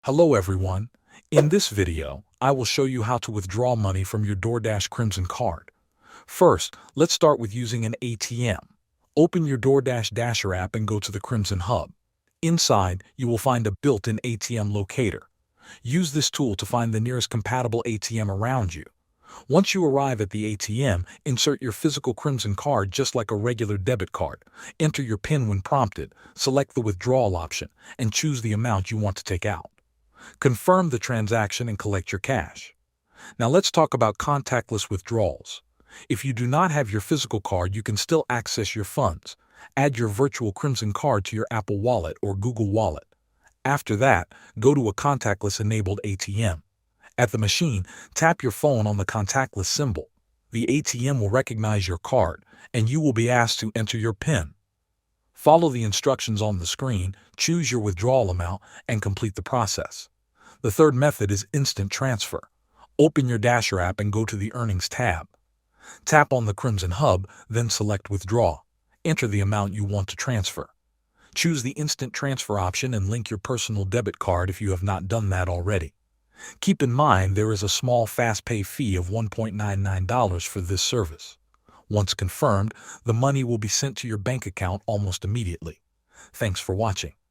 Hello everyone. In this video, I will show you how to withdraw money from your DoorDash Crimson Card. First, let's start with using an ATM. Open your DoorDash Dasher app and go to the Crimson Hub. Inside, you will find a built-in ATM locator. Use this tool to find the nearest compatible ATM around you. Once you arrive at the ATM, insert your physical Crimson Card just like a regular debit card. Enter your PIN when prompted, select the withdrawal option, and choose the amount you want to take out. Confirm the transaction and collect your cash. Now let's talk about contactless withdrawals. If you do not have your physical card, you can still access your funds. Add your virtual Crimson Card to your Apple Wallet or Google Wallet. After that, go to a contactless-enabled ATM. At the machine, tap your phone on the contactless symbol. The ATM will recognize your card, and you will be asked to enter your PIN. Follow the instructions on the screen, choose your withdrawal amount, and complete the process. The third method is instant transfer. Open your Dasher app and go to the Earnings tab. Tap on the Crimson Hub, then select Withdraw. Enter the amount you want to transfer. Choose the Instant Transfer option and link your personal debit card if you have not done that already. Keep in mind there is a small FastPay fee of $1.99 for this service. Once confirmed, the money will be sent to your bank account almost immediately. Thanks for watching.